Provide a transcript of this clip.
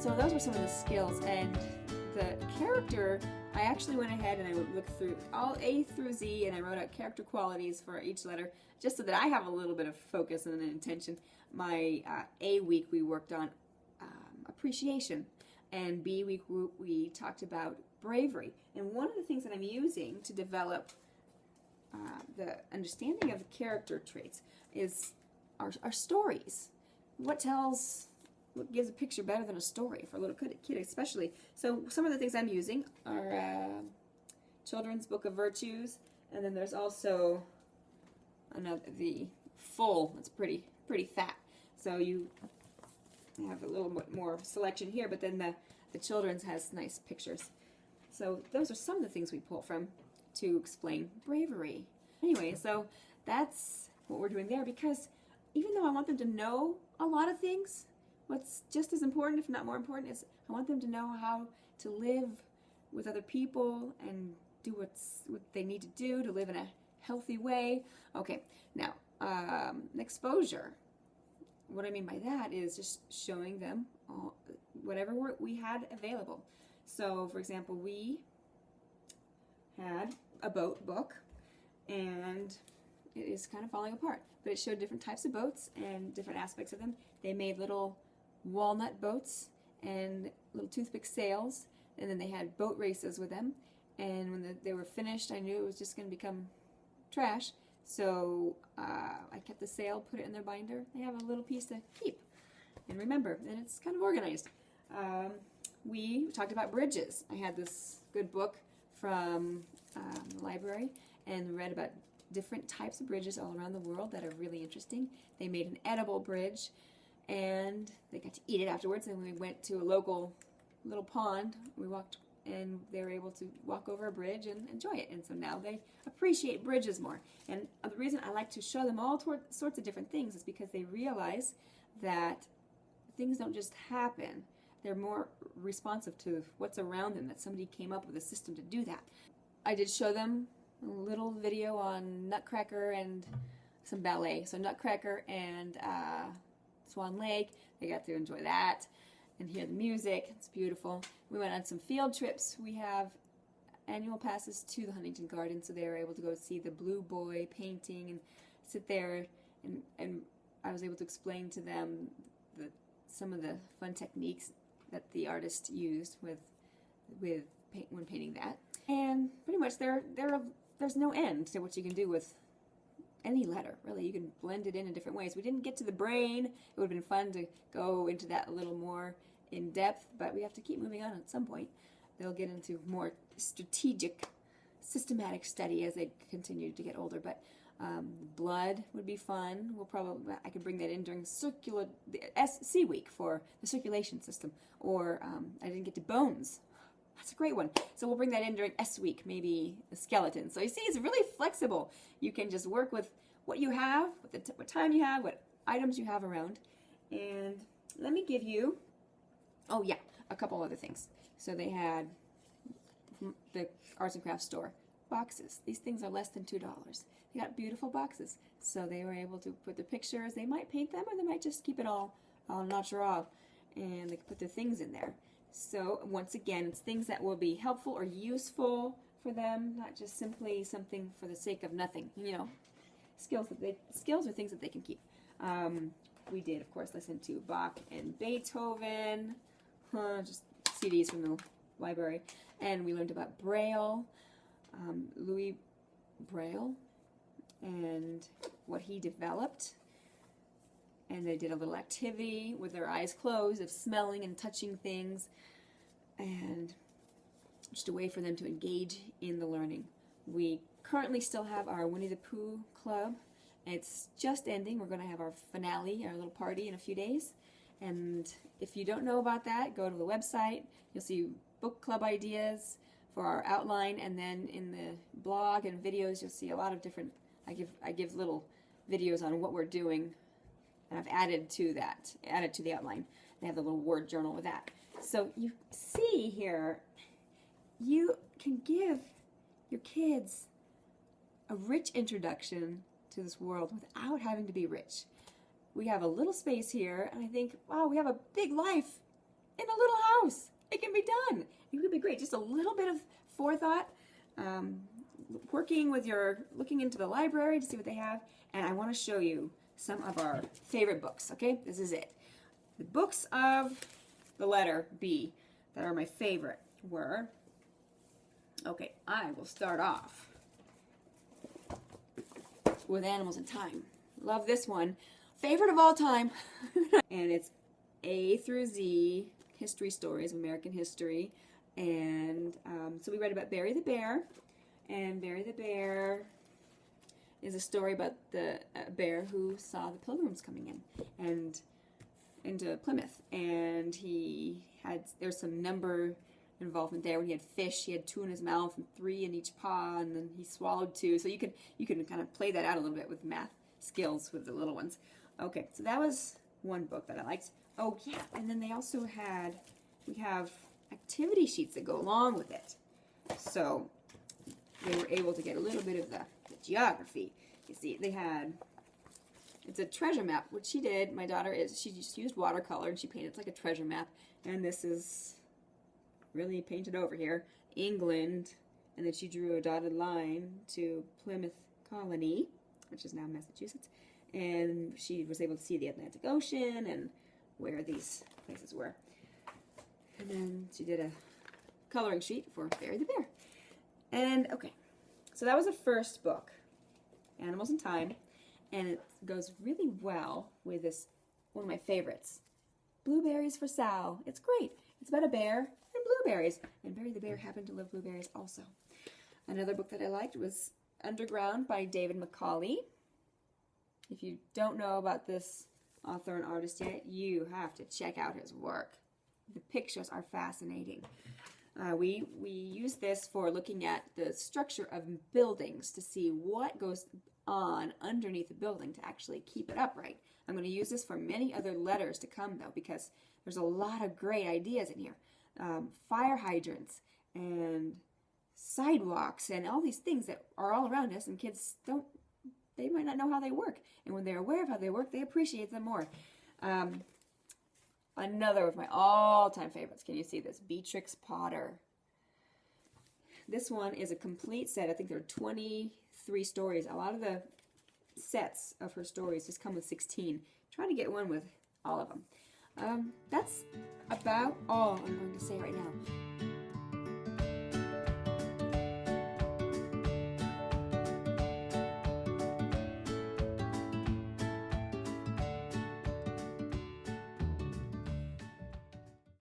So those were some of the skills, and the character, I actually went ahead and I looked through all A through Z, and I wrote out character qualities for each letter, just so that I have a little bit of focus and intention. My A week we worked on appreciation, and B week we talked about bravery. And one of the things that I'm using to develop the understanding of character traits is our stories. What gives a picture better than a story for a little kid especially? So some of the things I'm using are Children's Book of Virtues, and then there's also the full, it's pretty fat. So you have a little bit more selection here, but then the children's has nice pictures. So those are some of the things we pull from to explain bravery. Anyway, so that's what we're doing there, because even though I want them to know a lot of things, what's just as important, if not more important, is I want them to know how to live with other people and do what they need to do to live in a healthy way. Okay, now exposure. What I mean by that is just showing them whatever we had available. So, for example, we had a boat book, and it is kind of falling apart, but it showed different types of boats and different aspects of them. They made little walnut boats and little toothpick sails, and then they had boat races with them, and when they were finished, I knew it was just going to become trash, so I kept the sail, put it in their binder. They have a little piece to keep and remember, and it's kind of organized. We talked about bridges. I had this good book from the library and read about different types of bridges all around the world that are really interesting. They made an edible bridge, and they got to eat it afterwards, and we went to a local little pond. We walked, and they were able to walk over a bridge and enjoy it, and so now they appreciate bridges more. And the reason I like to show them all sorts of different things is because they realize that things don't just happen. They're more responsive to what's around them, that somebody came up with a system to do that. I did show them a little video on Nutcracker and some ballet. So Nutcracker and Swan Lake, they got to enjoy that and hear the music. It's beautiful. We went on some field trips. We have annual passes to the Huntington Garden, so they were able to go see the Blue Boy painting and sit there, and I was able to explain to them some of the fun techniques that the artist used when painting that. And pretty much there's no end to what you can do with any letter, really. You can blend it in different ways. We didn't get to the brain. It would have been fun to go into that a little more in depth, but we have to keep moving on at some point. They'll get into more strategic, systematic study as they continue to get older, but blood would be fun. I could bring that in during the SC week for the circulation system, or I didn't get to bones. That's a great one. So we'll bring that in during S week, maybe the skeleton. So you see, it's really flexible. You can just work with what you have, what time you have, what items you have around. And let me give you, a couple other things. So they had the arts and crafts store boxes. These things are less than $2. They got beautiful boxes. So they were able to put the pictures. They might paint them, or they might just keep it all natural, and they could put their things in there. So once again, it's things that will be helpful or useful for them, not just simply something for the sake of nothing. Skills are things that they can keep. We did, of course, listen to Bach and Beethoven, just CDs from the library, and we learned about Braille, Louis Braille, and what he developed. And they did a little activity with their eyes closed of smelling and touching things, and just a way for them to engage in the learning. We currently still have our Winnie the Pooh Club. It's just ending. We're going to have our finale, our little party, in a few days. And if you don't know about that, go to the website. You'll see book club ideas for our outline, and then in the blog and videos, you'll see a lot of different. I give little videos on what we're doing. And I've added to the outline. They have the little word journal with that. So you see here, you can give your kids a rich introduction to this world without having to be rich. We have a little space here, and I think, wow, we have a big life in a little house. It can be done. It would be great. Just a little bit of forethought, looking into the library to see what they have. And I want to show you some of our favorite books, okay? This is it. The books of the letter B that are my favorite were, okay, I will start off with Animals in Time. Love this one. Favorite of all time. And it's A through Z, history stories of American history. And so we read about Barry the Bear. And Barry the Bear is a story about the bear who saw the Pilgrims coming in and into Plymouth. And there's some number involvement there. When he had fish, he had 2 in his mouth and 3 in each paw, and then he swallowed 2. So you can kind of play that out a little bit with math skills with the little ones. Okay, so that was one book that I liked. Oh yeah, and then they also we have activity sheets that go along with it. So they were able to get a little bit of the geography. You see, it's a treasure map, which she did. My daughter she just used watercolor and she painted it's like a treasure map. And this is really painted over here, England, and then she drew a dotted line to Plymouth Colony, which is now Massachusetts. And she was able to see the Atlantic Ocean and where these places were. And then she did a coloring sheet for Barry the Bear. And okay, so that was the first book, Animals in Time, and it goes really well with this, one of my favorites, Blueberries for Sal. It's great. It's about a bear and blueberries, and Barry the Bear happened to love blueberries also. Another book that I liked was Underground by David Macaulay. If you don't know about this author and artist yet, you have to check out his work. The pictures are fascinating. We use this for looking at the structure of buildings to see what goes on underneath the building to actually keep it upright. I'm going to use this for many other letters to come, though, because there's a lot of great ideas in here. Fire hydrants and sidewalks and all these things that are all around us, and kids they might not know how they work. And when they're aware of how they work, they appreciate them more. Another of my all-time favorites. Can you see this? Beatrix Potter. This one is a complete set. I think there are 23 stories. A lot of the sets of her stories just come with 16. Try to get one with all of them. That's about all I'm going to say right now.